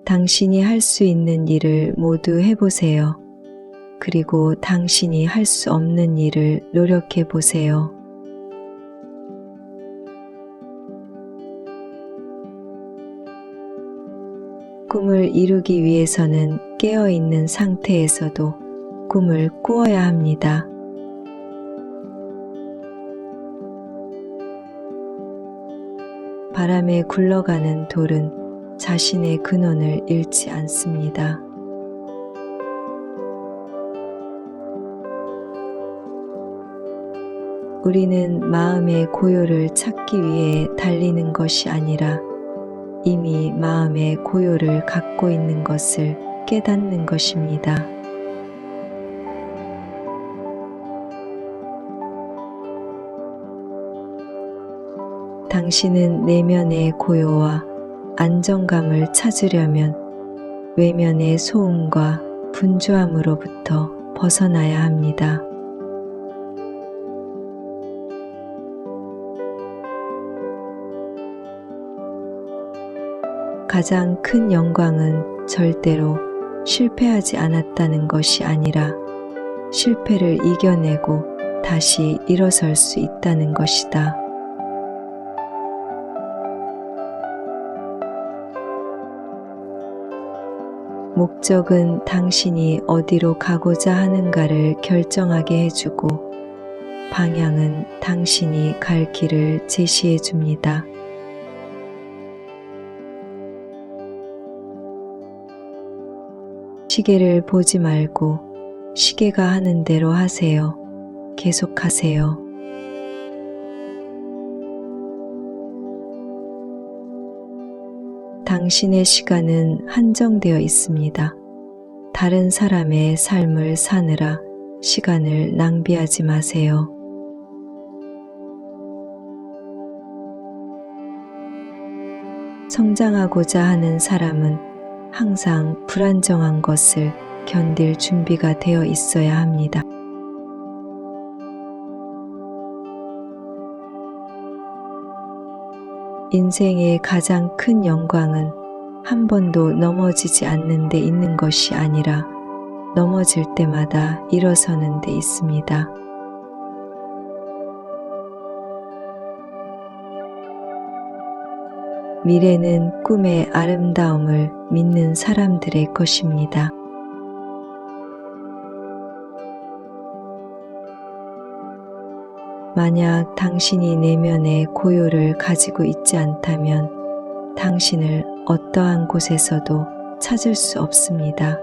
당신이 할 수 있는 일을 모두 해보세요. 그리고 당신이 할 수 없는 일을 노력해 보세요. 꿈을 이루기 위해서는 깨어있는 상태에서도 꿈을 꾸어야 합니다. 바람에 굴러가는 돌은 자신의 근원을 잃지 않습니다. 우리는 마음의 고요를 찾기 위해 달리는 것이 아니라 이미 마음의 고요를 갖고 있는 것을 깨닫는 것입니다. 당신은 내면의 고요와 안정감을 찾으려면 외면의 소음과 분주함으로부터 벗어나야 합니다. 가장 큰 영광은 절대로 실패하지 않았다는 것이 아니라 실패를 이겨내고 다시 일어설 수 있다는 것이다. 목적은 당신이 어디로 가고자 하는가를 결정하게 해주고 방향은 당신이 갈 길을 제시해 줍니다. 시계를 보지 말고 시계가 하는 대로 하세요. 계속하세요. 당신의 시간은 한정되어 있습니다. 다른 사람의 삶을 사느라 시간을 낭비하지 마세요. 성장하고자 하는 사람은 항상 불안정한 것을 견딜 준비가 되어 있어야 합니다. 인생의 가장 큰 영광은 한 번도 넘어지지 않는 데 있는 것이 아니라 넘어질 때마다 일어서는 데 있습니다. 미래는 꿈의 아름다움을 믿는 사람들의 것입니다. 만약 당신이 내면의 고요를 가지고 있지 않다면 당신을 어떠한 곳에서도 찾을 수 없습니다.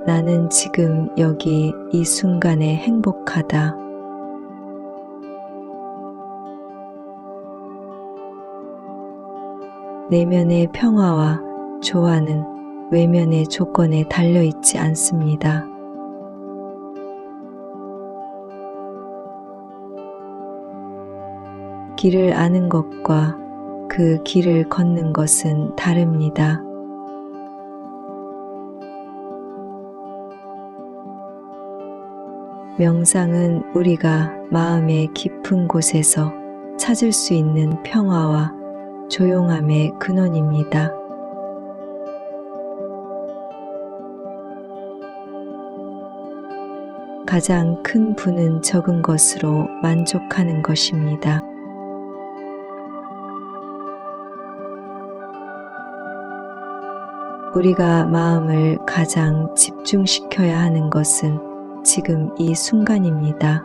나는 지금 여기 이 순간에 행복하다. 내면의 평화와 조화는 외면의 조건에 달려있지 않습니다. 길을 아는 것과 그 길을 걷는 것은 다릅니다. 명상은 우리가 마음의 깊은 곳에서 찾을 수 있는 평화와 조용함의 근원입니다. 가장 큰 부는 적은 것으로 만족하는 것입니다. 우리가 마음을 가장 집중시켜야 하는 것은 지금 이 순간입니다.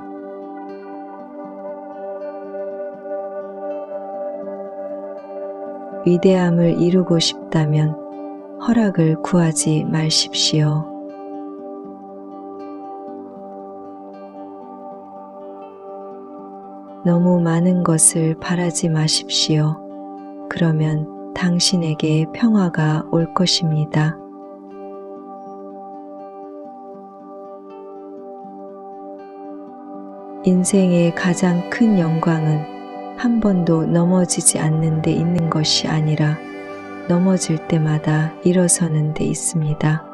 위대함을 이루고 싶다면 허락을 구하지 마십시오. 너무 많은 것을 바라지 마십시오. 그러면 당신에게 평화가 올 것입니다. 인생의 가장 큰 영광은 한 번도 넘어지지 않는 데 있는 것이 아니라 넘어질 때마다 일어서는 데 있습니다.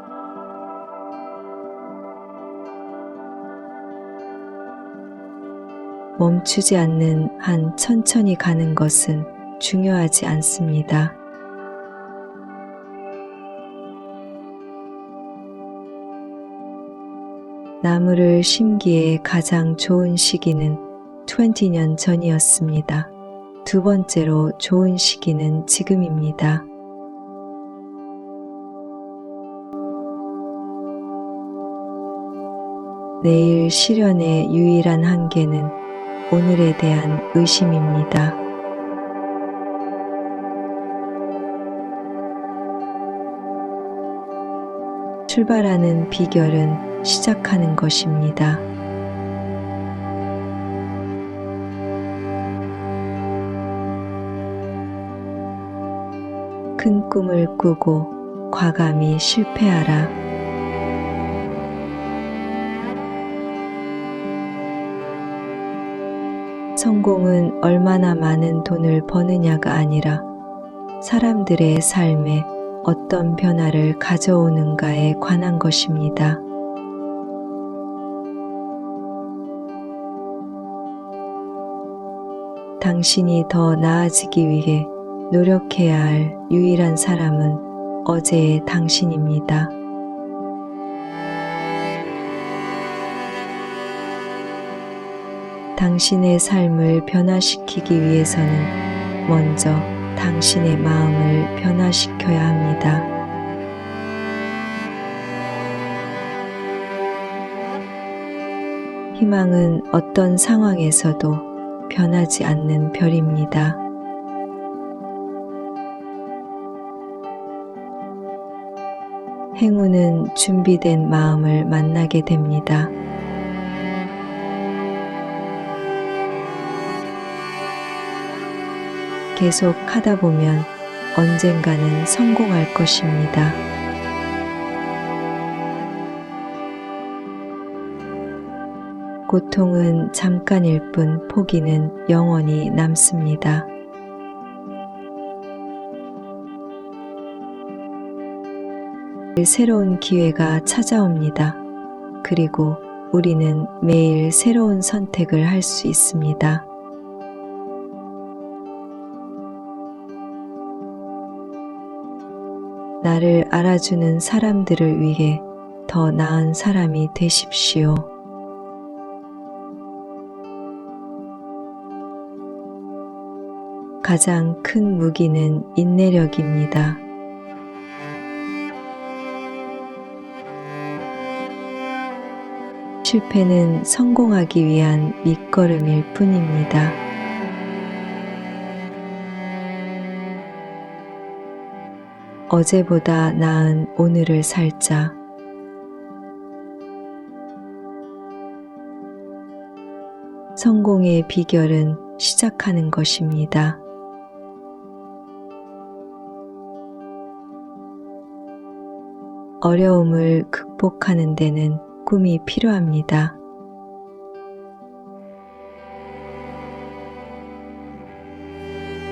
멈추지 않는 한 천천히 가는 것은 중요하지 않습니다. 나무를 심기에 가장 좋은 시기는 20년 전이었습니다. 두 번째로 좋은 시기는 지금입니다. 내일 실현의 유일한 한계는 오늘에 대한 의심입니다. 출발하는 비결은 시작하는 것입니다. 큰 꿈을 꾸고 과감히 실패하라. 성공은 얼마나 많은 돈을 버느냐가 아니라 사람들의 삶에 어떤 변화를 가져오는가에 관한 것입니다. 당신이 더 나아지기 위해 노력해야 할 유일한 사람은 어제의 당신입니다. 당신의 삶을 변화시키기 위해서는 먼저 당신의 마음을 변화시켜야 합니다. 희망은 어떤 상황에서도 변하지 않는 별입니다. 행운은 준비된 마음을 만나게 됩니다. 계속 하다 보면 언젠가는 성공할 것입니다. 고통은 잠깐일 뿐 포기는 영원히 남습니다. 새로운 기회가 찾아옵니다. 그리고 우리는 매일 새로운 선택을 할 수 있습니다. 나를 알아주는 사람들을 위해 더 나은 사람이 되십시오. 가장 큰 무기는 인내력입니다. 실패는 성공하기 위한 밑거름일 뿐입니다. 어제보다 나은 오늘을 살자. 성공의 비결은 시작하는 것입니다. 어려움을 극복하는 데는 꿈이 필요합니다.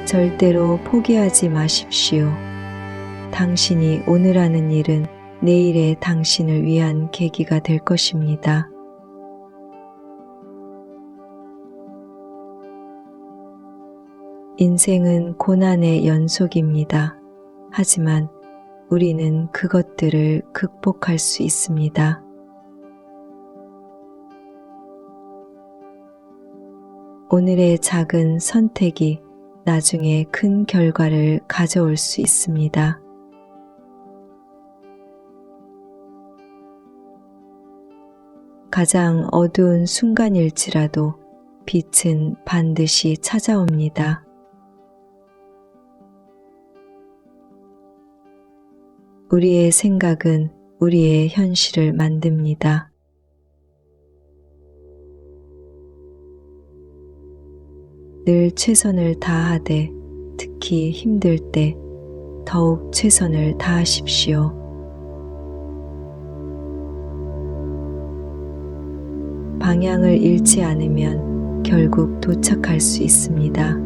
절대로 포기하지 마십시오. 당신이 오늘 하는 일은 내일의 당신을 위한 계기가 될 것입니다. 인생은 고난의 연속입니다. 하지만 우리는 그것들을 극복할 수 있습니다. 오늘의 작은 선택이 나중에 큰 결과를 가져올 수 있습니다. 가장 어두운 순간일지라도 빛은 반드시 찾아옵니다. 우리의 생각은 우리의 현실을 만듭니다. 늘 최선을 다하되 특히 힘들 때 더욱 최선을 다하십시오. 방향을 잃지 않으면 결국 도착할 수 있습니다.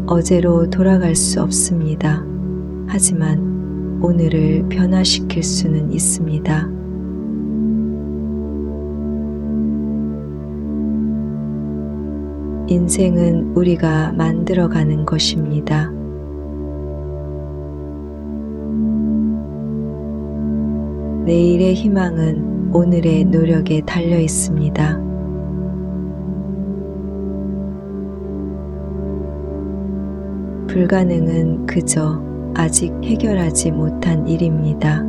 어제로 돌아갈 수 없습니다. 하지만 오늘을 변화시킬 수는 있습니다. 인생은 우리가 만들어가는 것입니다. 내일의 희망은 오늘의 노력에 달려 있습니다. 불가능은 그저 아직 해결하지 못한 일입니다.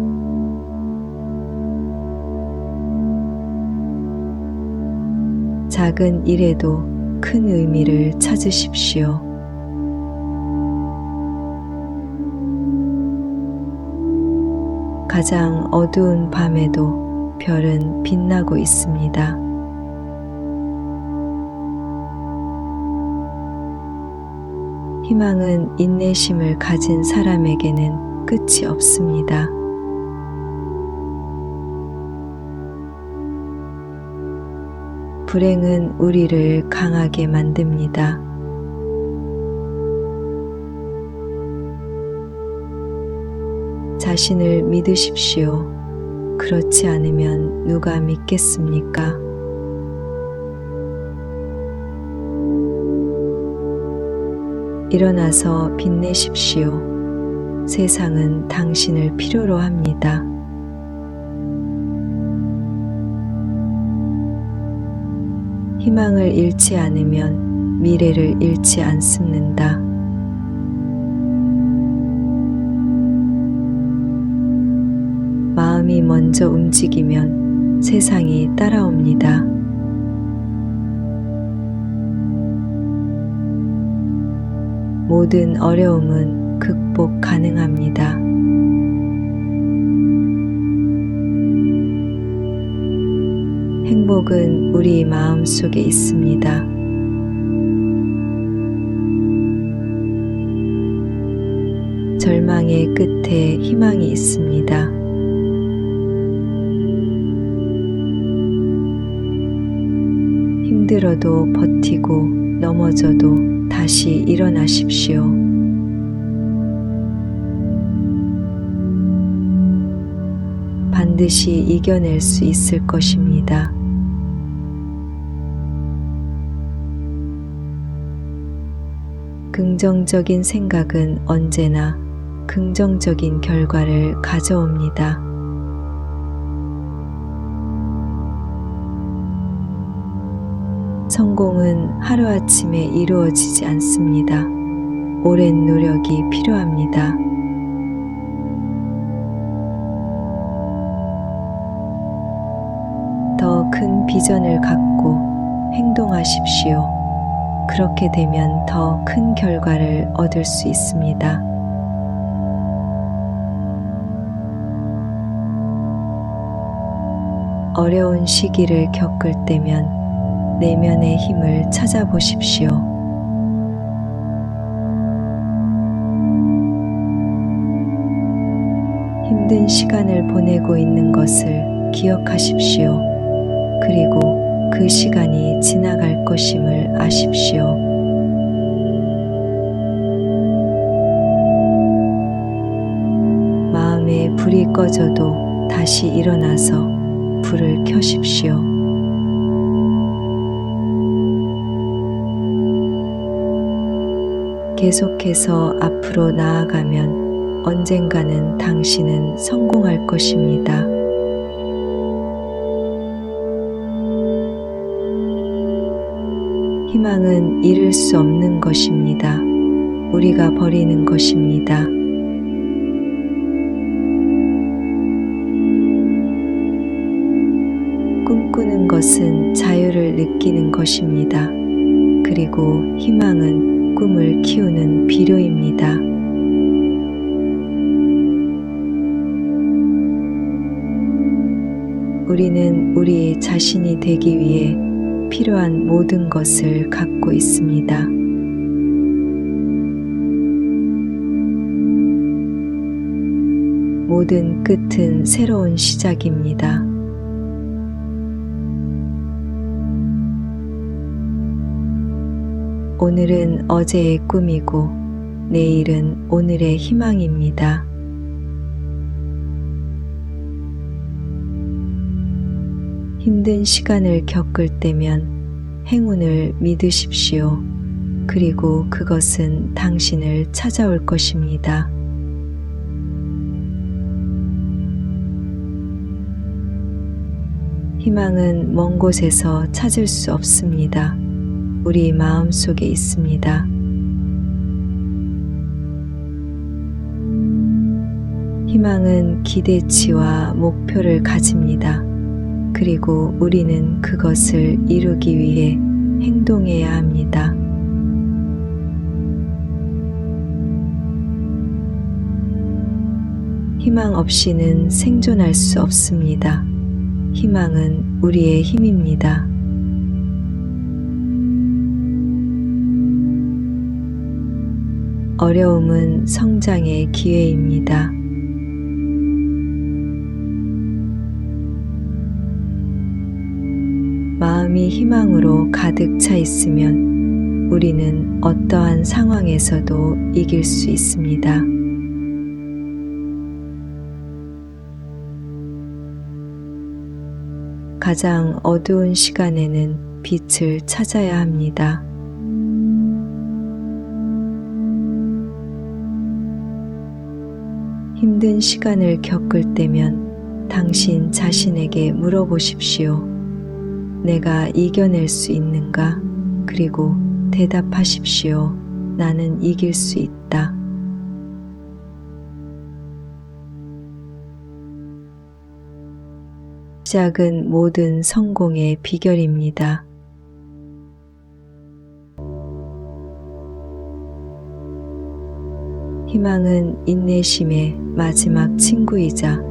작은 일에도 큰 의미를 찾으십시오. 가장 어두운 밤에도 별은 빛나고 있습니다. 희망은 인내심을 가진 사람에게는 끝이 없습니다. 불행은 우리를 강하게 만듭니다. 자신을 믿으십시오. 그렇지 않으면 누가 믿겠습니까? 일어나서 빛내십시오. 세상은 당신을 필요로 합니다. 희망을 잃지 않으면 미래를 잃지 않습니다. 마음이 먼저 움직이면 세상이 따라옵니다. 모든 어려움은 극복 가능합니다. 행복은 우리 마음 속에 있습니다. 절망의 끝에 희망이 있습니다. 힘들어도 버티고 넘어져도 다시 일어나십시오. 반드시 이겨낼 수 있을 것입니다. 긍정적인 생각은 언제나 긍정적인 결과를 가져옵니다. 성공은 하루아침에 이루어지지 않습니다. 오랜 노력이 필요합니다. 더 큰 비전을 갖고 행동하십시오. 그렇게 되면 더 큰 결과를 얻을 수 있습니다. 어려운 시기를 겪을 때면 내면의 힘을 찾아보십시오. 힘든 시간을 보내고 있는 것을 기억하십시오. 그리고 그 시간이 지나갈 것임을 아십시오. 마음에 불이 꺼져도 다시 일어나서 불을 켜십시오. 계속해서 앞으로 나아가면 언젠가는 당신은 성공할 것입니다. 희망은 잃을 수 없는 것입니다. 우리가 버리는 것입니다. 꿈꾸는 것은 자유를 느끼는 것입니다. 그리고 희망은 꿈을 키우는 비료입니다. 우리는 우리 자신이 되기 위해 필요한 모든 것을 갖고 있습니다. 모든 끝은 새로운 시작입니다. 오늘은 어제의 꿈이고 내일은 오늘의 희망입니다. 힘든 시간을 겪을 때면 행운을 믿으십시오. 그리고 그것은 당신을 찾아올 것입니다. 희망은 먼 곳에서 찾을 수 없습니다. 우리 마음 속에 있습니다. 희망은 기대치와 목표를 가집니다. 그리고 우리는 그것을 이루기 위해 행동해야 합니다. 희망 없이는 생존할 수 없습니다. 희망은 우리의 힘입니다. 어려움은 성장의 기회입니다. 마음이 희망으로 가득 차 있으면 우리는 어떠한 상황에서도 이길 수 있습니다. 가장 어두운 시간에는 빛을 찾아야 합니다. 힘든 시간을 겪을 때면 당신 자신에게 물어보십시오. 내가 이겨낼 수 있는가? 그리고 대답하십시오. 나는 이길 수 있다. 시작은 모든 성공의 비결입니다. 희망은 인내심의 마지막 친구이자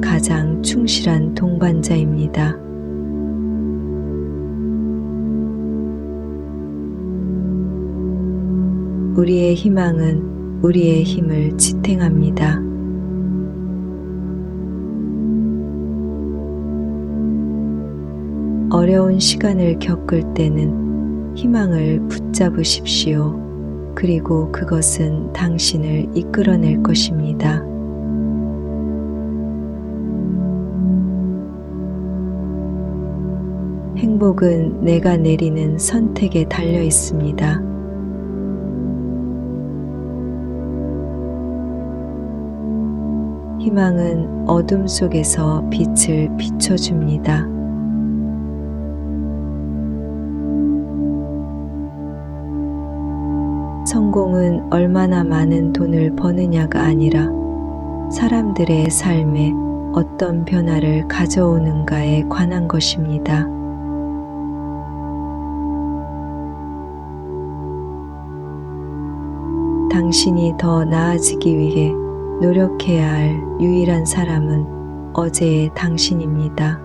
가장 충실한 동반자입니다. 우리의 희망은 우리의 힘을 지탱합니다. 어려운 시간을 겪을 때는 희망을 붙잡으십시오. 그리고 그것은 당신을 이끌어낼 것입니다. 행복은 내가 내리는 선택에 달려 있습니다. 희망은 어둠 속에서 빛을 비춰줍니다. 성공은 얼마나 많은 돈을 버느냐가 아니라 사람들의 삶에 어떤 변화를 가져오는가에 관한 것입니다. 당신이 더 나아지기 위해 노력해야 할 유일한 사람은 어제의 당신입니다.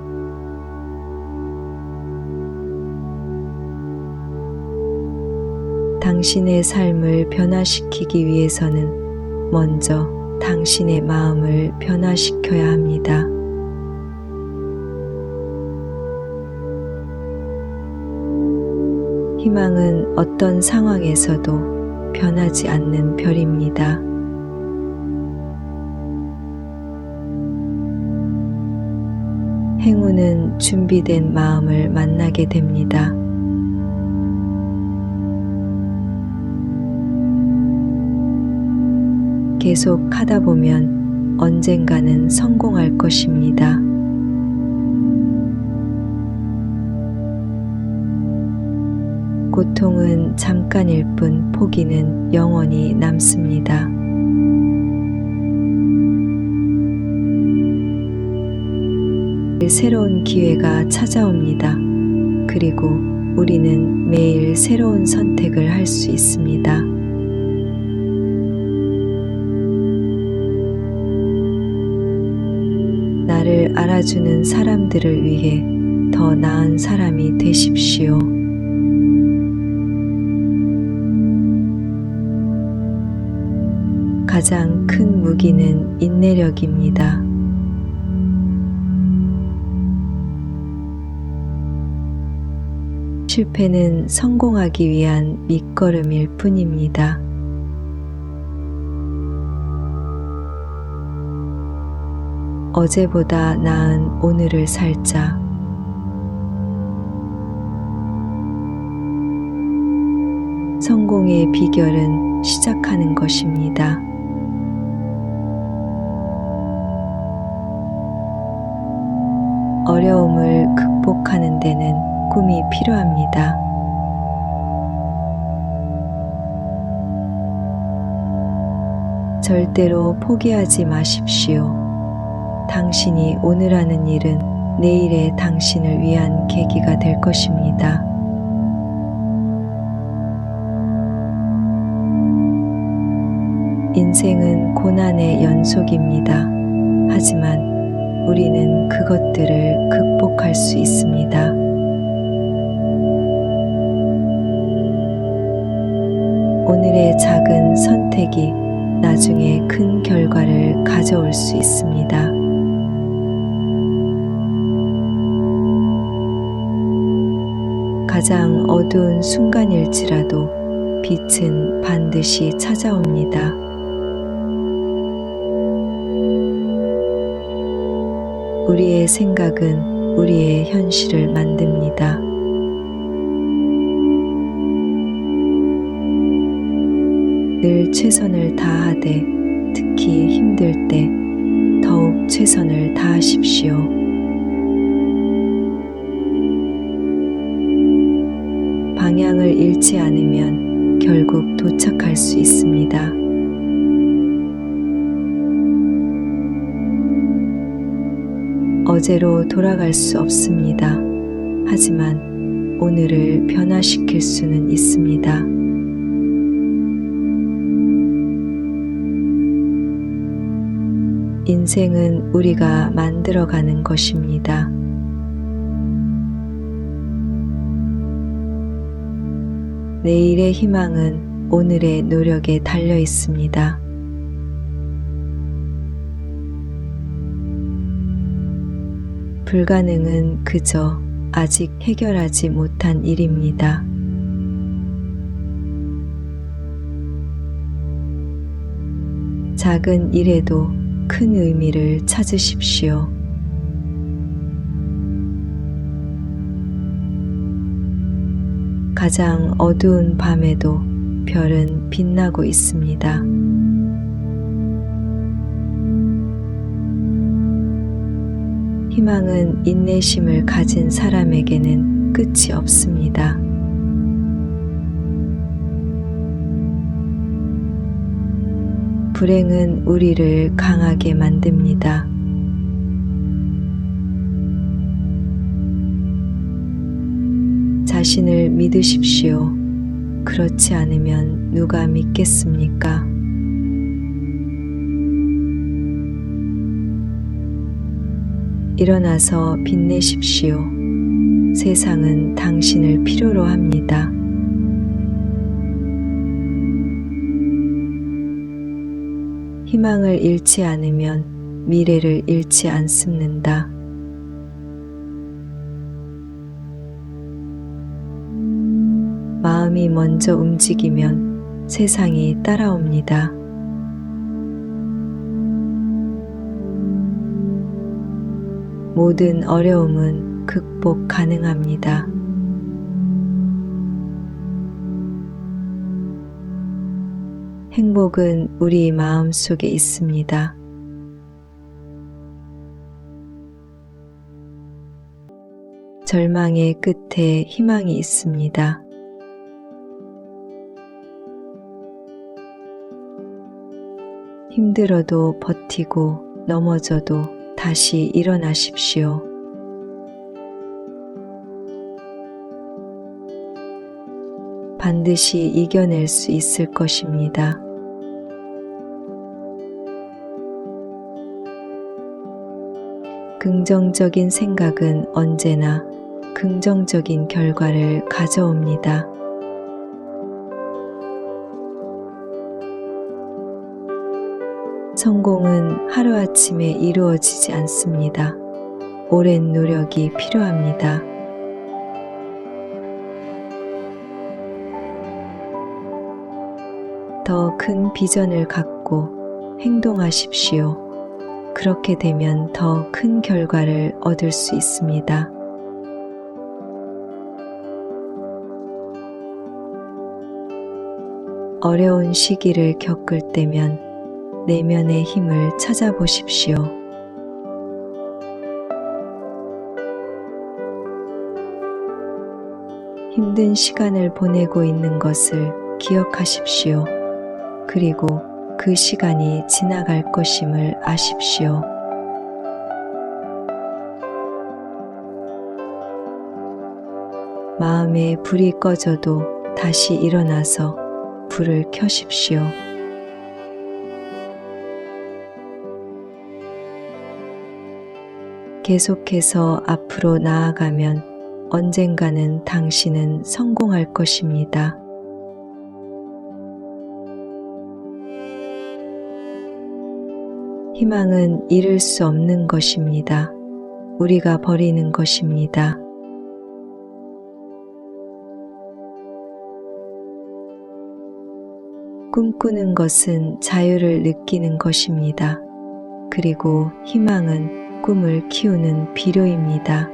당신의 삶을 변화시키기 위해서는 먼저 당신의 마음을 변화시켜야 합니다. 희망은 어떤 상황에서도 변하지 않는 별입니다. 행운은 준비된 마음을 만나게 됩니다. 계속 하다 보면 언젠가는 성공할 것입니다. 고통은 잠깐일 뿐 포기는 영원히 남습니다. 새로운 기회가 찾아옵니다. 그리고 우리는 매일 새로운 선택을 할 수 있습니다. 나를 알아주는 사람들을 위해 더 나은 사람이 되십시오. 가장 큰 무기는 인내력입니다. 실패는 성공하기 위한 밑거름일 뿐입니다. 어제보다 나은 오늘을 살자. 성공의 비결은 시작하는 것입니다. 어려움을 극복하는 데는 꿈이 필요합니다. 절대로 포기하지 마십시오. 당신이 오늘 하는 일은 내일의 당신을 위한 계기가 될 것입니다. 인생은 고난의 연속입니다. 하지만 우리는 그것들을 극복할 수 있습니다. 오늘의 작은 선택이 나중에 큰 결과를 가져올 수 있습니다. 가장 어두운 순간일지라도 빛은 반드시 찾아옵니다. 우리의 생각은 우리의 현실을 만듭니다. 늘 최선을 다하되 특히 힘들 때 더욱 최선을 다하십시오. 방향을 잃지 않으면 결국 도착할 수 있습니다. 어제로 돌아갈 수 없습니다. 하지만 오늘을 변화시킬 수는 있습니다. 인생은 우리가 만들어가는 것입니다. 내일의 희망은 오늘의 노력에 달려 있습니다. 불가능은 그저 아직 해결하지 못한 일입니다. 작은 일에도 큰 의미를 찾으십시오. 가장 어두운 밤에도 별은 빛나고 있습니다. 희망은 인내심을 가진 사람에게는 끝이 없습니다. 불행은 우리를 강하게 만듭니다. 자신을 믿으십시오. 그렇지 않으면 누가 믿겠습니까? 일어나서 빛내십시오. 세상은 당신을 필요로 합니다. 희망을 잃지 않으면 미래를 잃지 않습니다. 마음이 먼저 움직이면 세상이 따라옵니다. 모든 어려움은 극복 가능합니다. 행복은 우리 마음 속에 있습니다. 절망의 끝에 희망이 있습니다. 힘들어도 버티고 넘어져도 다시 일어나십시오. 반드시 이겨낼 수 있을 것입니다. 긍정적인 생각은 언제나 긍정적인 결과를 가져옵니다. 성공은 하루아침에 이루어지지 않습니다. 오랜 노력이 필요합니다. 더 큰 비전을 갖고 행동하십시오. 그렇게 되면 더 큰 결과를 얻을 수 있습니다. 어려운 시기를 겪을 때면 내면의 힘을 찾아보십시오. 힘든 시간을 보내고 있는 것을 기억하십시오. 그리고 그 시간이 지나갈 것임을 아십시오. 마음에 불이 꺼져도 다시 일어나서 불을 켜십시오. 계속해서 앞으로 나아가면 언젠가는 당신은 성공할 것입니다. 희망은 잃을 수 없는 것입니다. 우리가 버리는 것입니다. 꿈꾸는 것은 자유를 느끼는 것입니다. 그리고 희망은 꿈을 키우는 비료입니다.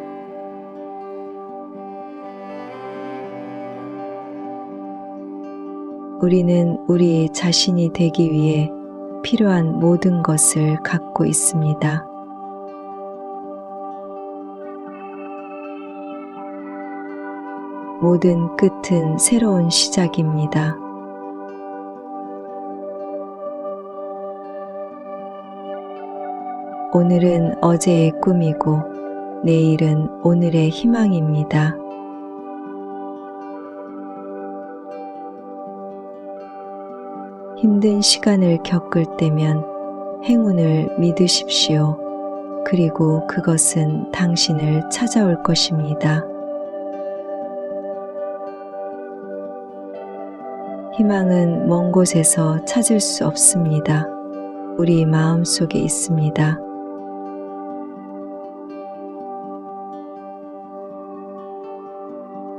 우리는 우리 자신이 되기 위해 필요한 모든 것을 갖고 있습니다. 모든 끝은 새로운 시작입니다. 오늘은 어제의 꿈이고 내일은 오늘의 희망입니다. 힘든 시간을 겪을 때면 행운을 믿으십시오. 그리고 그것은 당신을 찾아올 것입니다. 희망은 먼 곳에서 찾을 수 없습니다. 우리 마음 속에 있습니다.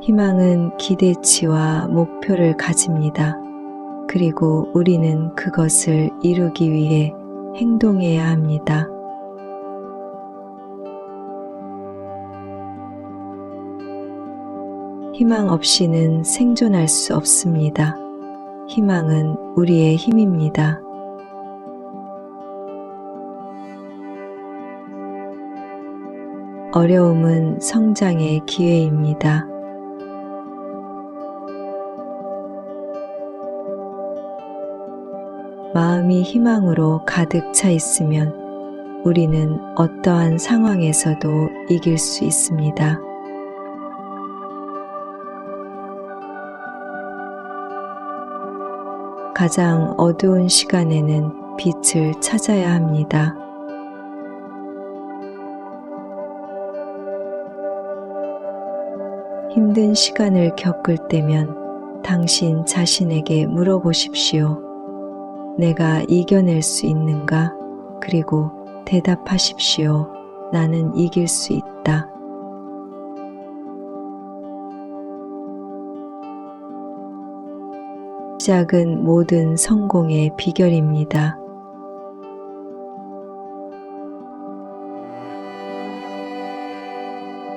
희망은 기대치와 목표를 가집니다. 그리고 우리는 그것을 이루기 위해 행동해야 합니다. 희망 없이는 생존할 수 없습니다. 희망은 우리의 힘입니다. 어려움은 성장의 기회입니다. 마음이 희망으로 가득 차 있으면 우리는 어떠한 상황에서도 이길 수 있습니다. 가장 어두운 시간에는 빛을 찾아야 합니다. 힘든 시간을 겪을 때면 당신 자신에게 물어보십시오. 내가 이겨낼 수 있는가? 그리고 대답하십시오. 나는 이길 수 있다. 시작은 모든 성공의 비결입니다.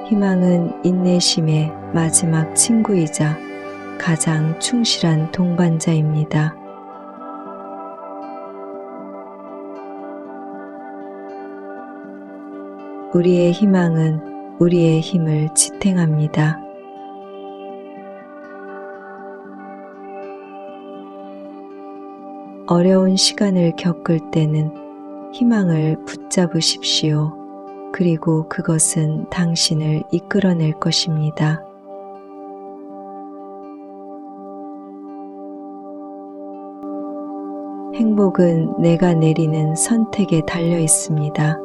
희망은 인내심의 마지막 친구이자 가장 충실한 동반자입니다. 우리의 희망은 우리의 힘을 지탱합니다. 어려운 시간을 겪을 때는 희망을 붙잡으십시오. 그리고 그것은 당신을 이끌어낼 것입니다. 행복은 내가 내리는 선택에 달려 있습니다.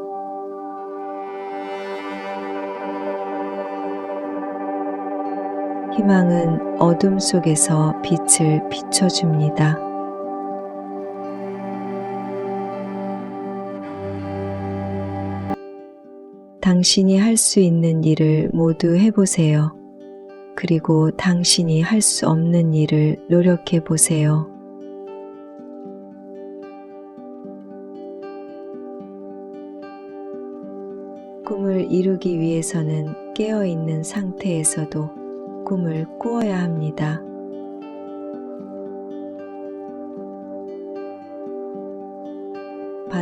희망은 어둠 속에서 빛을 비춰줍니다. 당신이 할 수 있는 일을 모두 해보세요. 그리고 당신이 할 수 없는 일을 노력해 보세요. 꿈을 이루기 위해서는 깨어있는 상태에서도 꿈을 꾸어야 합니다.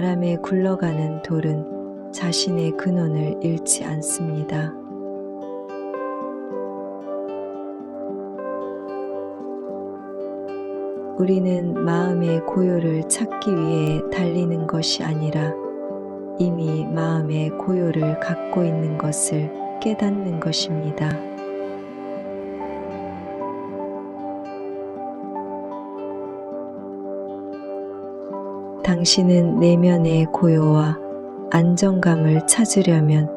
바람에 굴러가는 돌은 자신의 근원을 잃지 않습니다. 우리는 마음의 고요를 찾기 위해 달리는 것이 아니라 이미 마음의 고요를 갖고 있는 것을 깨닫는 것입니다. 당신은 내면의 고요와 안정감을 찾으려면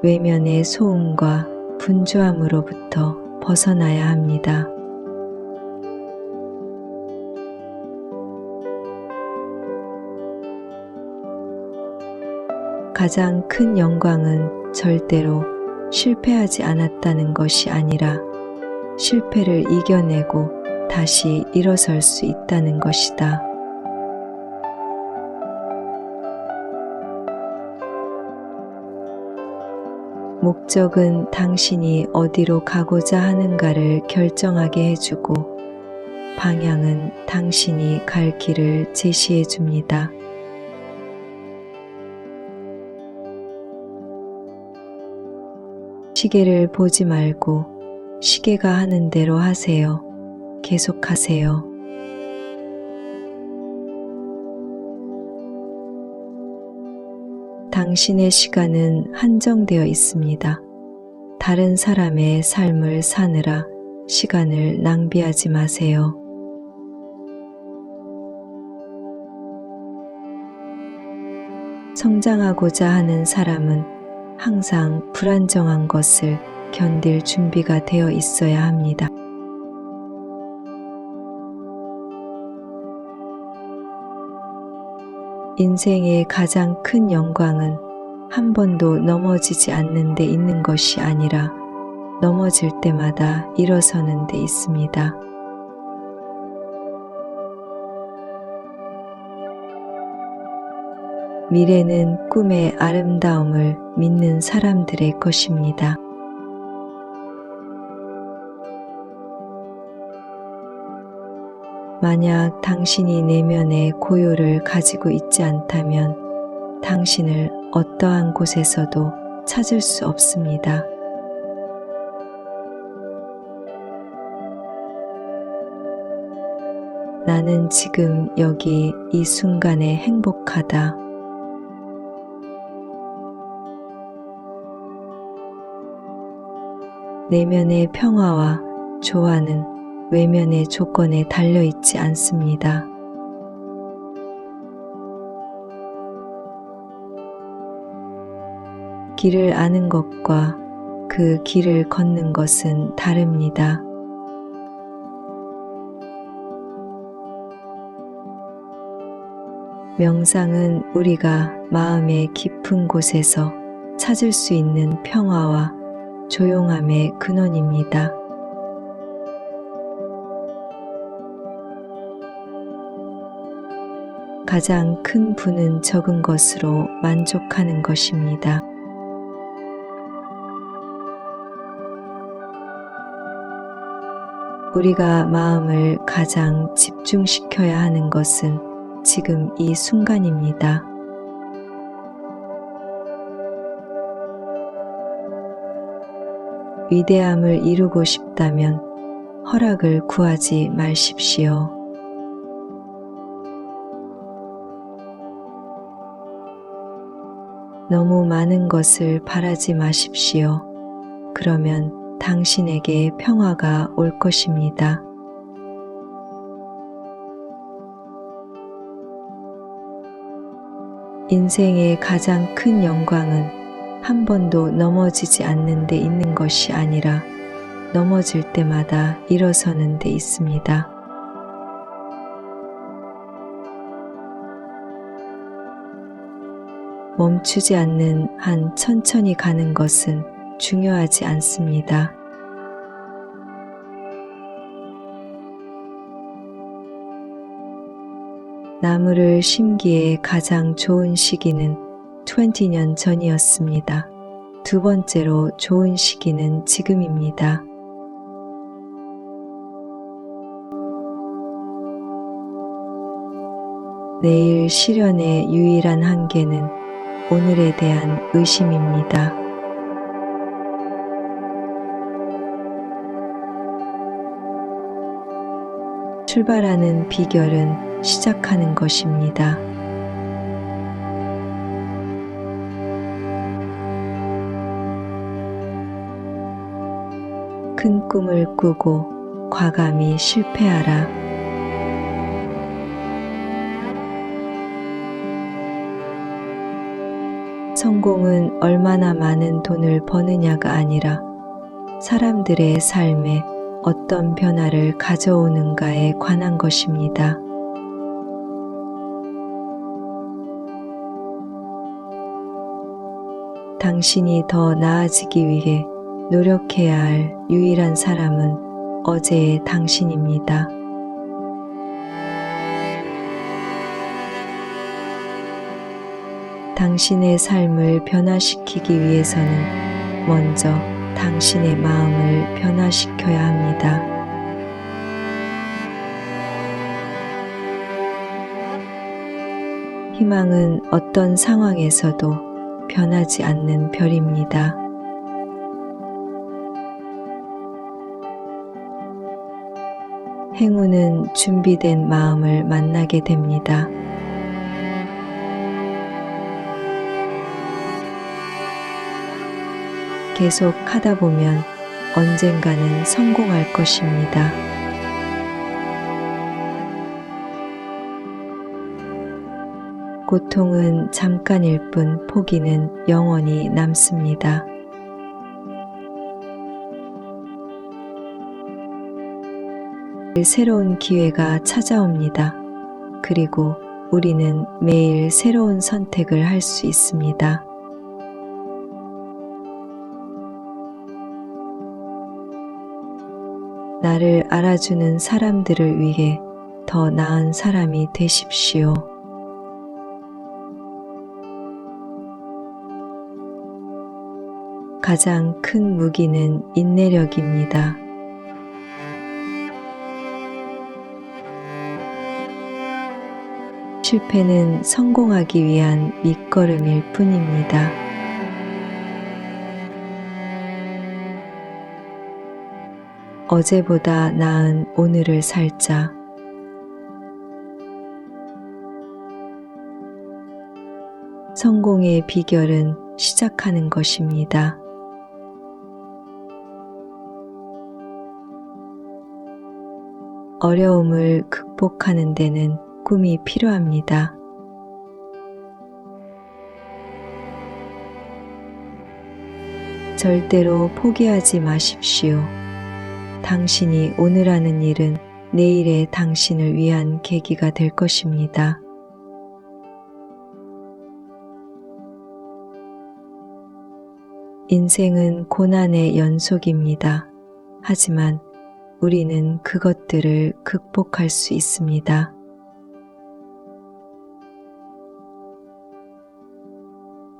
외면의 소음과 분주함으로부터 벗어나야 합니다. 가장 큰 영광은 절대로 실패하지 않았다는 것이 아니라 실패를 이겨내고 다시 일어설 수 있다는 것이다. 목적은 당신이 어디로 가고자 하는가를 결정하게 해주고 방향은 당신이 갈 길을 제시해 줍니다. 시계를 보지 말고 시계가 하는 대로 하세요. 계속하세요. 당신의 시간은 한정되어 있습니다. 다른 사람의 삶을 사느라 시간을 낭비하지 마세요. 성장하고자 하는 사람은 항상 불안정한 것을 견딜 준비가 되어 있어야 합니다. 인생의 가장 큰 영광은 한 번도 넘어지지 않는 데 있는 것이 아니라 넘어질 때마다 일어서는 데 있습니다. 미래는 꿈의 아름다움을 믿는 사람들의 것입니다. 만약 당신이 내면의 고요를 가지고 있지 않다면 당신을 어떠한 곳에서도 찾을 수 없습니다. 나는 지금 여기 이 순간에 행복하다. 내면의 평화와 조화는 외면의 조건에 달려있지 않습니다. 길을 아는 것과 그 길을 걷는 것은 다릅니다. 명상은 우리가 마음의 깊은 곳에서 찾을 수 있는 평화와 조용함의 근원입니다. 가장 큰 부는 적은 것으로 만족하는 것입니다. 우리가 마음을 가장 집중시켜야 하는 것은 지금 이 순간입니다. 위대함을 이루고 싶다면 허락을 구하지 마십시오. 너무 많은 것을 바라지 마십시오. 그러면 당신에게 평화가 올 것입니다. 인생의 가장 큰 영광은 한 번도 넘어지지 않는 데 있는 것이 아니라 넘어질 때마다 일어서는 데 있습니다. 멈추지 않는 한 천천히 가는 것은 중요하지 않습니다. 나무를 심기에 가장 좋은 시기는 20년 전이었습니다. 두 번째로 좋은 시기는 지금입니다. 내일 실현의 유일한 한계는 오늘에 대한 의심입니다. 출발하는 비결은 시작하는 것입니다. 큰 꿈을 꾸고 과감히 실패하라. 성공은 얼마나 많은 돈을 버느냐가 아니라 사람들의 삶에 어떤 변화를 가져오는가에 관한 것입니다. 당신이 더 나아지기 위해 노력해야 할 유일한 사람은 어제의 당신입니다. 당신의 삶을 변화시키기 위해서는 먼저 당신의 마음을 변화시켜야 합니다. 희망은 어떤 상황에서도 변하지 않는 별입니다. 행운은 준비된 마음을 만나게 됩니다. 계속 하다 보면 언젠가는 성공할 것입니다. 고통은 잠깐일 뿐 포기는 영원히 남습니다. 새로운 기회가 찾아옵니다. 그리고 우리는 매일 새로운 선택을 할 수 있습니다. 나를 알아주는 사람들을 위해 더 나은 사람이 되십시오. 가장 큰 무기는 인내력입니다. 실패는 성공하기 위한 밑거름일 뿐입니다. 어제보다 나은 오늘을 살자. 성공의 비결은 시작하는 것입니다. 어려움을 극복하는 데는 꿈이 필요합니다. 절대로 포기하지 마십시오. 당신이 오늘 하는 일은 내일의 당신을 위한 계기가 될 것입니다. 인생은 고난의 연속입니다. 하지만 우리는 그것들을 극복할 수 있습니다.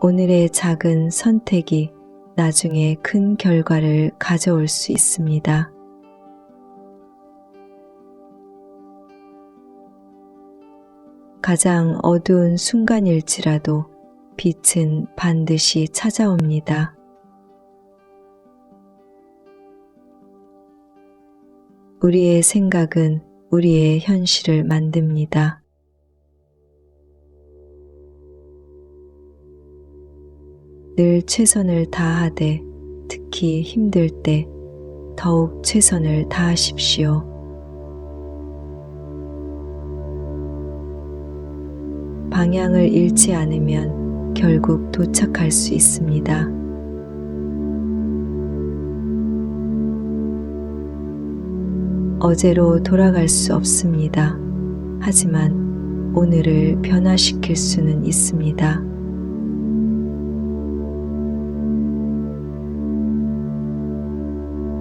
오늘의 작은 선택이 나중에 큰 결과를 가져올 수 있습니다. 가장 어두운 순간일지라도 빛은 반드시 찾아옵니다. 우리의 생각은 우리의 현실을 만듭니다. 늘 최선을 다하되 특히 힘들 때 더욱 최선을 다하십시오. 방향을 잃지 않으면 결국 도착할 수 있습니다. 어제로 돌아갈 수 없습니다. 하지만 오늘을 변화시킬 수는 있습니다.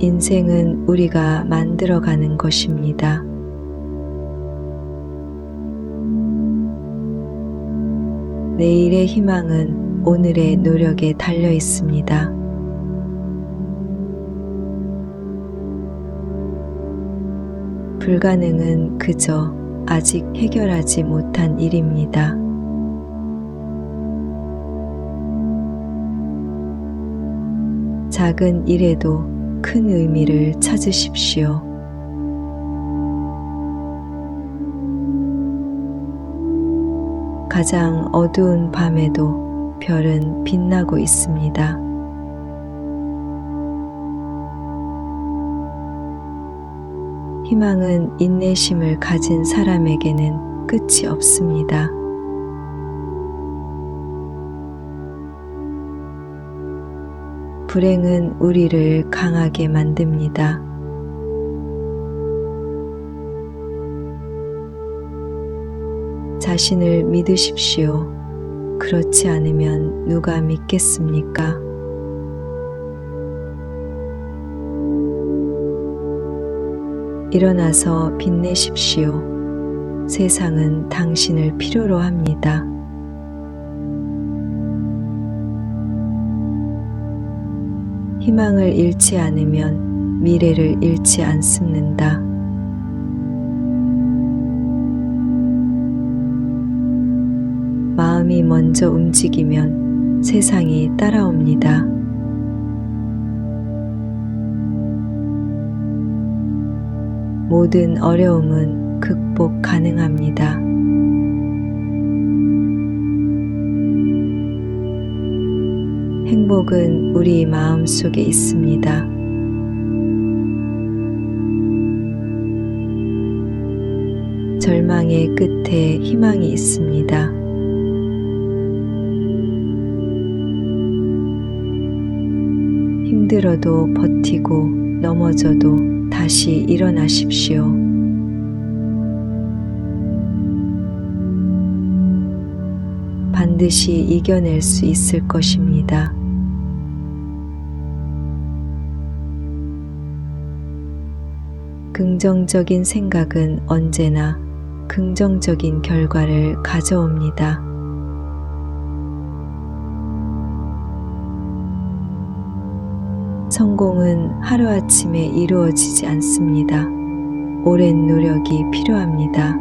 인생은 우리가 만들어가는 것입니다. 내일의 희망은 오늘의 노력에 달려 있습니다. 불가능은 그저 아직 해결하지 못한 일입니다. 작은 일에도 큰 의미를 찾으십시오. 가장 어두운 밤에도 별은 빛나고 있습니다. 희망은 인내심을 가진 사람에게는 끝이 없습니다. 불행은 우리를 강하게 만듭니다. 자신을 믿으십시오. 그렇지 않으면 누가 믿겠습니까? 일어나서 빛내십시오. 세상은 당신을 필요로 합니다. 희망을 잃지 않으면 미래를 잃지 않습니다. 마음이 먼저 움직이면 세상이 따라옵니다. 모든 어려움은 극복 가능합니다. 행복은 우리 마음 속에 있습니다. 절망의 끝에 희망이 있습니다. 힘들어도 버티고 넘어져도 다시 일어나십시오. 반드시 이겨낼 수 있을 것입니다. 긍정적인 생각은 언제나 긍정적인 결과를 가져옵니다. 성공은 하루아침에 이루어지지 않습니다. 오랜 노력이 필요합니다.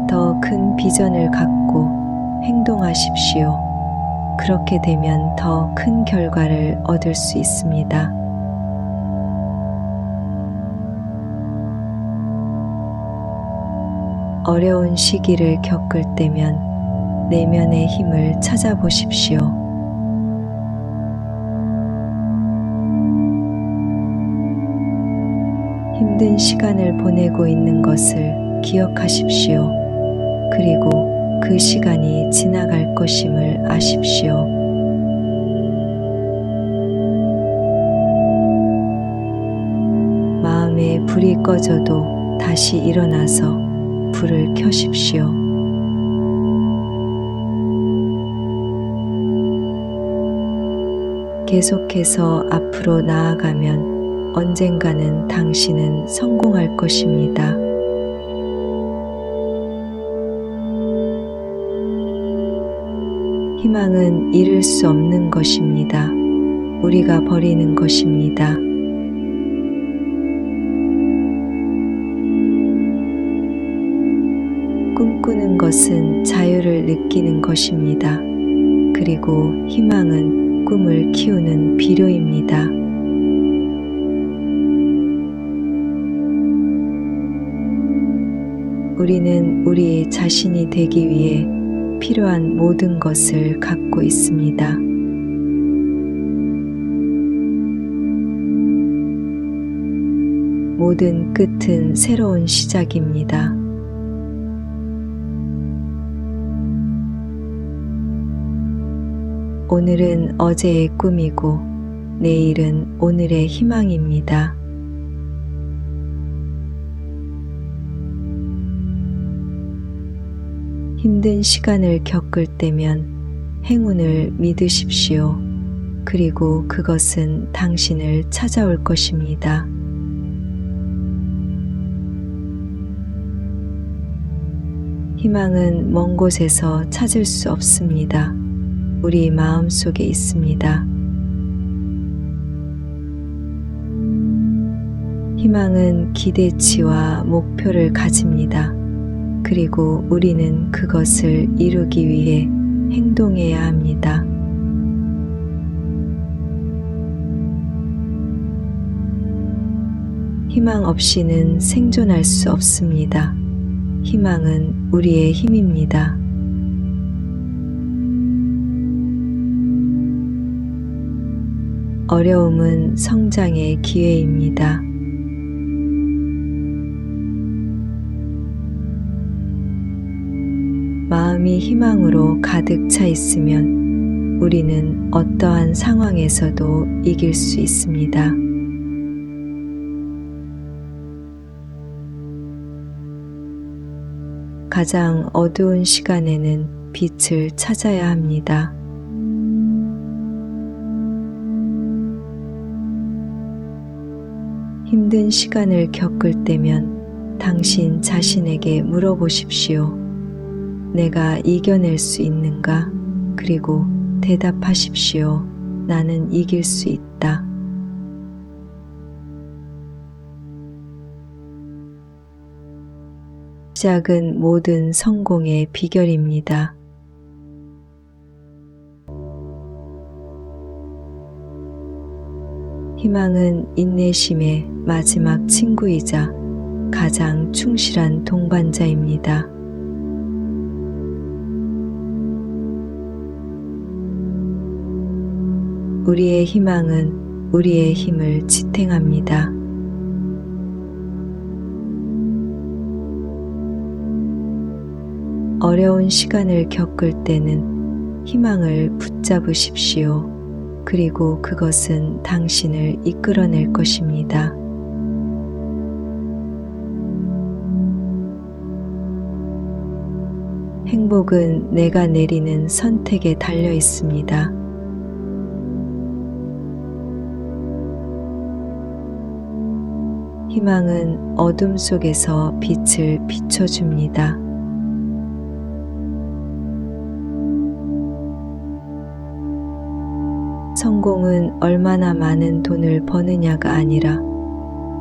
더 큰 비전을 갖고 행동하십시오. 그렇게 되면 더 큰 결과를 얻을 수 있습니다. 어려운 시기를 겪을 때면 내면의 힘을 찾아보십시오. 힘든 시간을 보내고 있는 것을 기억하십시오. 그리고 그 시간이 지나갈 것임을 아십시오. 마음에 불이 꺼져도 다시 일어나서 불을 켜십시오. 계속해서 앞으로 나아가면 언젠가는 당신은 성공할 것입니다. 희망은 잃을 수 없는 것입니다. 우리가 버리는 것입니다. 꿈꾸는 것은 자유를 느끼는 것입니다. 그리고 희망은 꿈을 키우는 비료입니다. 우리는 우리 자신이 되기 위해 필요한 모든 것을 갖고 있습니다. 모든 끝은 새로운 시작입니다. 오늘은 어제의 꿈이고 내일은 오늘의 희망입니다. 힘든 시간을 겪을 때면 행운을 믿으십시오. 그리고 그것은 당신을 찾아올 것입니다. 희망은 먼 곳에서 찾을 수 없습니다. 우리 마음 속에 있습니다. 희망은 기대치와 목표를 가집니다. 그리고 우리는 그것을 이루기 위해 행동해야 합니다. 희망 없이는 생존할 수 없습니다. 희망은 우리의 힘입니다. 어려움은 성장의 기회입니다. 마음이 희망으로 가득 차 있으면 우리는 어떠한 상황에서도 이길 수 있습니다. 가장 어두운 시간에는 빛을 찾아야 합니다. 힘든 시간을 겪을 때면 당신 자신에게 물어보십시오. 내가 이겨낼 수 있는가? 그리고 대답하십시오. 나는 이길 수 있다. 시작은 모든 성공의 비결입니다. 희망은 인내심의 마지막 친구이자 가장 충실한 동반자입니다. 우리의 희망은 우리의 힘을 지탱합니다. 어려운 시간을 겪을 때는 희망을 붙잡으십시오. 그리고 그것은 당신을 이끌어낼 것입니다. 행복은 내가 내리는 선택에 달려 있습니다. 희망은 어둠 속에서 빛을 비춰줍니다. 성공은 얼마나 많은 돈을 버느냐가 아니라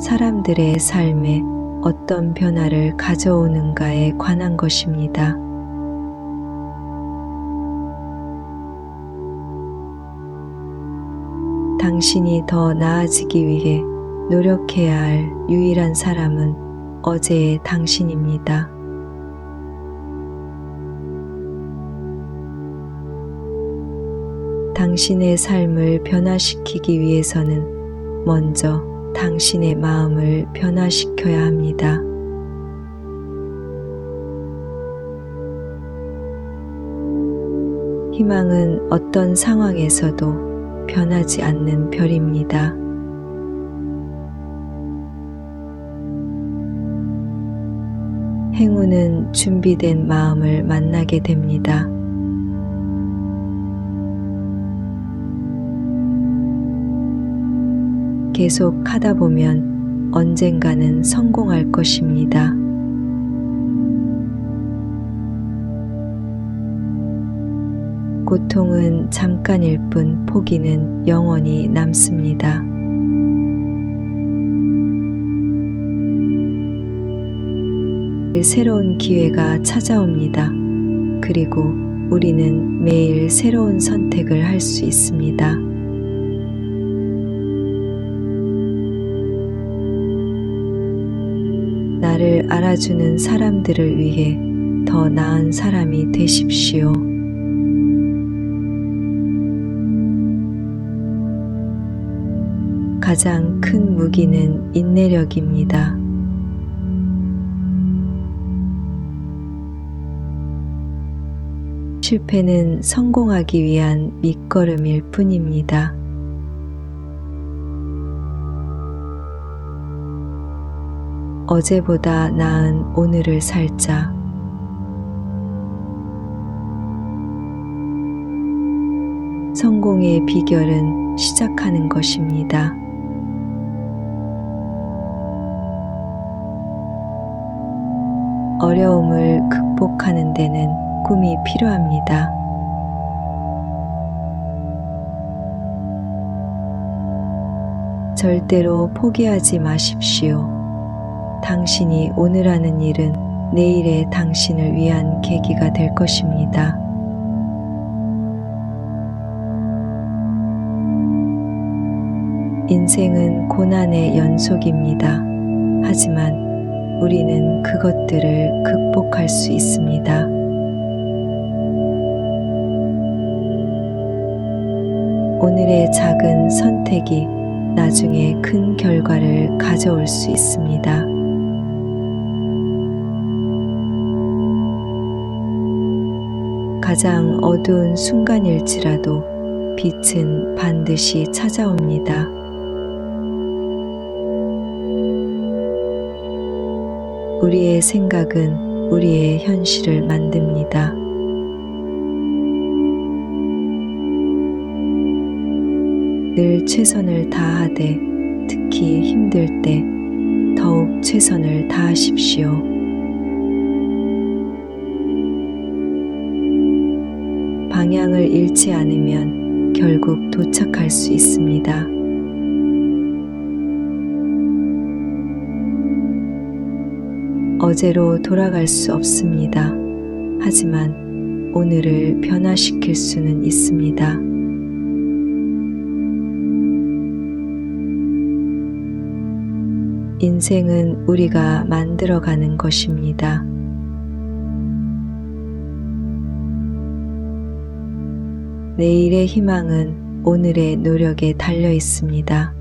사람들의 삶에 어떤 변화를 가져오는가에 관한 것입니다. 당신이 더 나아지기 위해 노력해야 할 유일한 사람은 어제의 당신입니다. 당신의 삶을 변화시키기 위해서는 먼저 당신의 마음을 변화시켜야 합니다. 희망은 어떤 상황에서도 변하지 않는 별입니다. 행운은 준비된 마음을 만나게 됩니다. 계속 하다 보면 언젠가는 성공할 것입니다. 고통은 잠깐일 뿐 포기는 영원히 남습니다. 새로운 기회가 찾아옵니다. 그리고 우리는 매일 새로운 선택을 할 수 있습니다. 나를 알아주는 사람들을 위해 더 나은 사람이 되십시오. 가장 큰 무기는 인내력입니다. 실패는 성공하기 위한 밑거름일 뿐입니다. 어제보다 나은 오늘을 살자. 성공의 비결은 시작하는 것입니다. 어려움을 극복하는 데는 꿈이 필요합니다. 절대로 포기하지 마십시오. 당신이 오늘 하는 일은 내일의 당신을 위한 계기가 될 것입니다. 인생은 고난의 연속입니다. 하지만 우리는 그것들을 극복할 수 있습니다. 오늘의 작은 선택이 나중에 큰 결과를 가져올 수 있습니다. 가장 어두운 순간일지라도 빛은 반드시 찾아옵니다. 우리의 생각은 우리의 현실을 만듭니다. 늘 최선을 다하되 특히 힘들 때 더욱 최선을 다하십시오. 방향을 잃지 않으면 결국 도착할 수 있습니다. 어제로 돌아갈 수 없습니다. 하지만 오늘을 변화시킬 수는 있습니다. 인생은 우리가 만들어가는 것입니다. 내일의 희망은 오늘의 노력에 달려 있습니다.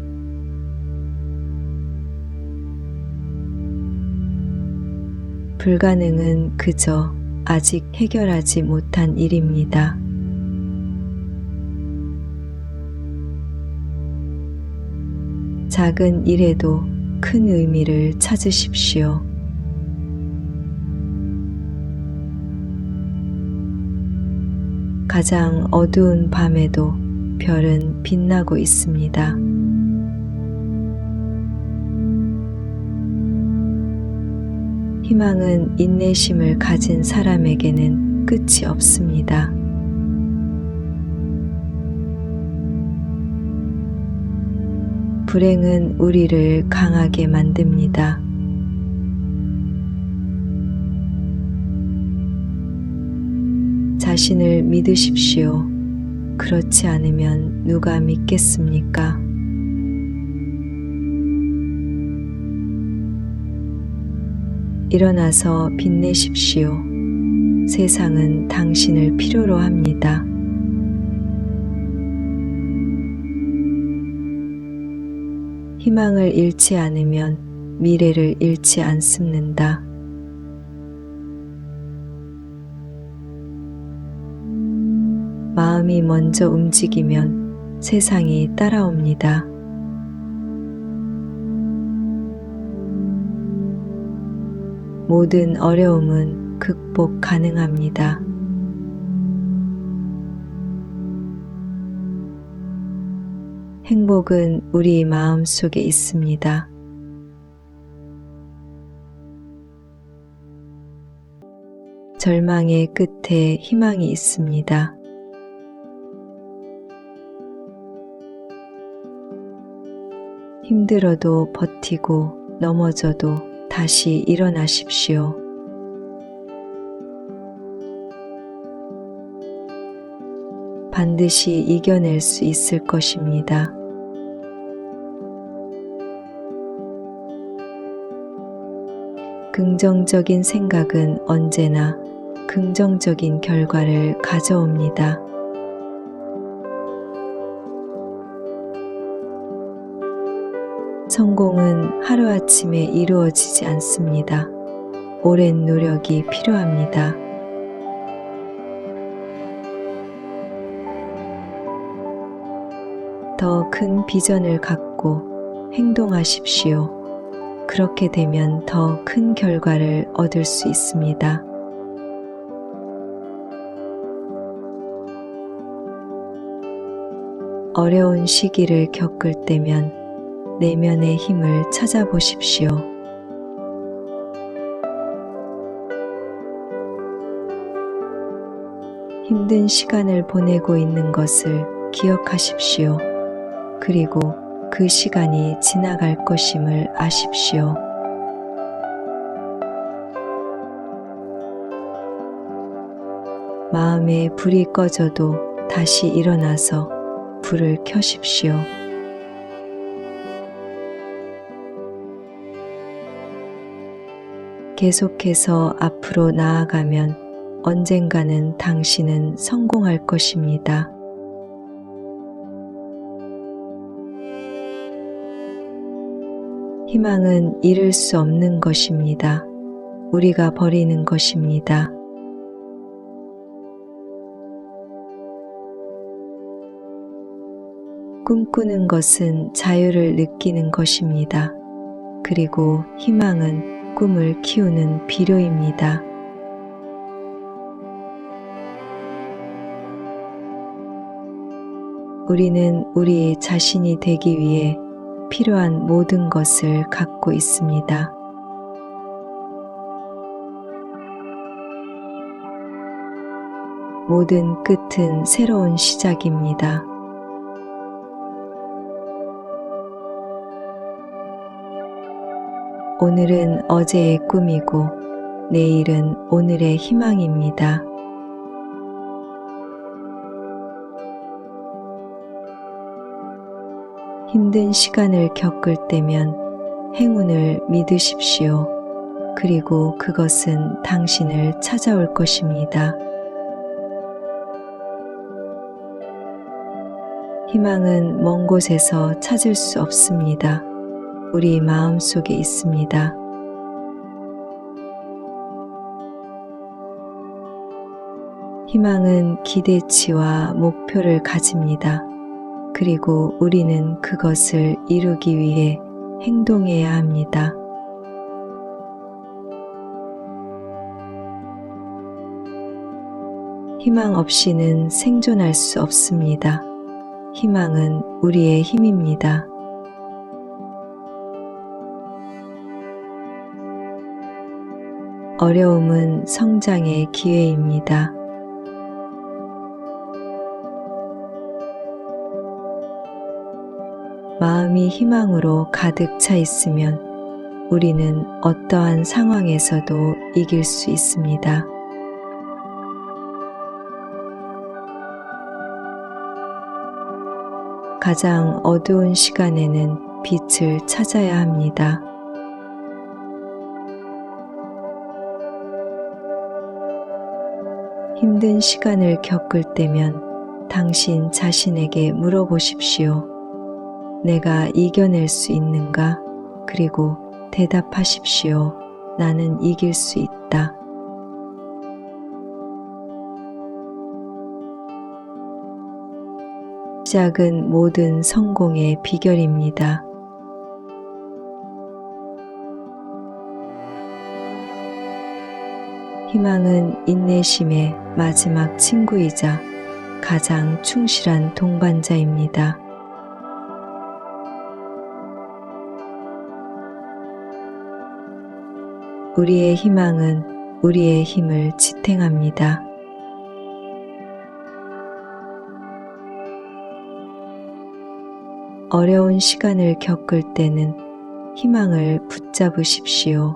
불가능은 그저 아직 해결하지 못한 일입니다. 작은 일에도 큰 의미를 찾으십시오. 가장 어두운 밤에도 별은 빛나고 있습니다. 희망은 인내심을 가진 사람에게는 끝이 없습니다. 불행은 우리를 강하게 만듭니다. 자신을 믿으십시오. 그렇지 않으면 누가 믿겠습니까? 일어나서 빛내십시오. 세상은 당신을 필요로 합니다. 희망을 잃지 않으면 미래를 잃지 않습니다. 마음이 먼저 움직이면 세상이 따라옵니다. 모든 어려움은 극복 가능합니다. 행복은 우리 마음 속에 있습니다. 절망의 끝에 희망이 있습니다. 힘들어도 버티고 넘어져도 다시 일어나십시오. 반드시 이겨낼 수 있을 것입니다. 긍정적인 생각은 언제나 긍정적인 결과를 가져옵니다. 성공은 하루아침에 이루어지지 않습니다. 오랜 노력이 필요합니다. 더 큰 비전을 갖고 행동하십시오. 그렇게 되면 더 큰 결과를 얻을 수 있습니다. 어려운 시기를 겪을 때면 내면의 힘을 찾아보십시오. 힘든 시간을 보내고 있는 것을 기억하십시오. 그리고 그 시간이 지나갈 것임을 아십시오. 마음에 불이 꺼져도 다시 일어나서 불을 켜십시오. 계속해서 앞으로 나아가면 언젠가는 당신은 성공할 것입니다. 희망은 잃을 수 없는 것입니다. 우리가 버리는 것입니다. 꿈꾸는 것은 자유를 느끼는 것입니다. 그리고 희망은 꿈을 키우는 비료입니다. 우리는 우리 자신이 되기 위해 필요한 모든 것을 갖고 있습니다. 모든 끝은 새로운 시작입니다. 오늘은 어제의 꿈이고 내일은 오늘의 희망입니다. 힘든 시간을 겪을 때면 행운을 믿으십시오. 그리고 그것은 당신을 찾아올 것입니다. 희망은 먼 곳에서 찾을 수 없습니다. 우리 마음 속에 있습니다. 희망은 기대치와 목표를 가집니다. 그리고 우리는 그것을 이루기 위해 행동해야 합니다. 희망 없이는 생존할 수 없습니다. 희망은 우리의 힘입니다. 어려움은 성장의 기회입니다. 마음이 희망으로 가득 차 있으면 우리는 어떠한 상황에서도 이길 수 있습니다. 가장 어두운 시간에는 빛을 찾아야 합니다. 힘든 시간을 겪을 때면 당신 자신에게 물어보십시오. 내가 이겨낼 수 있는가? 그리고 대답하십시오. 나는 이길 수 있다. 시작은 모든 성공의 비결입니다. 희망은 인내심의 마지막 친구이자 가장 충실한 동반자입니다. 우리의 희망은 우리의 힘을 지탱합니다. 어려운 시간을 겪을 때는 희망을 붙잡으십시오.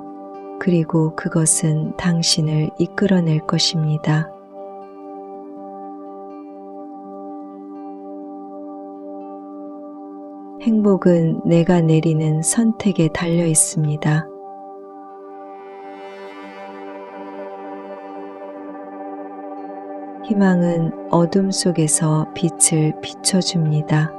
그리고 그것은 당신을 이끌어낼 것입니다. 행복은 내가 내리는 선택에 달려 있습니다. 희망은 어둠 속에서 빛을 비춰줍니다.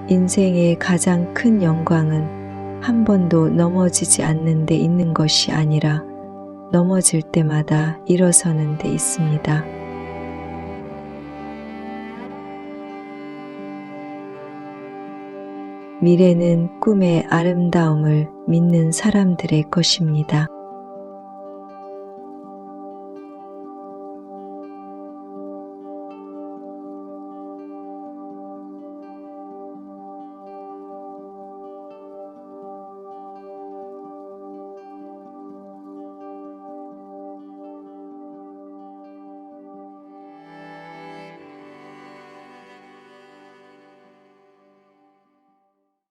인생의 가장 큰 영광은 한 번도 넘어지지 않는 데 있는 것이 아니라 넘어질 때마다 일어서는 데 있습니다. 미래는 꿈의 아름다움을 믿는 사람들의 것입니다.